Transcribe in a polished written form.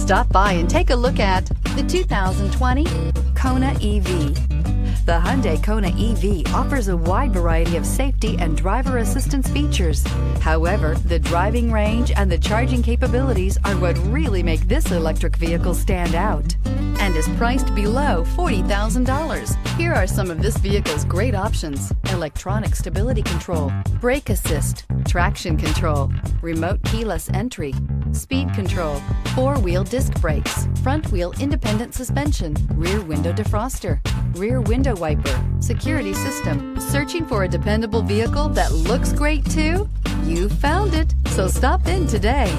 Stop by and take a look at the 2020 Kona EV. The Hyundai Kona EV offers a wide variety of safety and driver assistance features. However, the driving range and the charging capabilities are what really make this electric vehicle stand out, and is priced below $40,000. Here are some of this vehicle's great options: electronic stability control, brake assist, traction control, remote keyless entry, speed control, four-wheel disc brakes, front-wheel independent suspension, rear window defroster, rear window wiper, security system. Searching for a dependable vehicle that looks great too? You found it, so stop in today.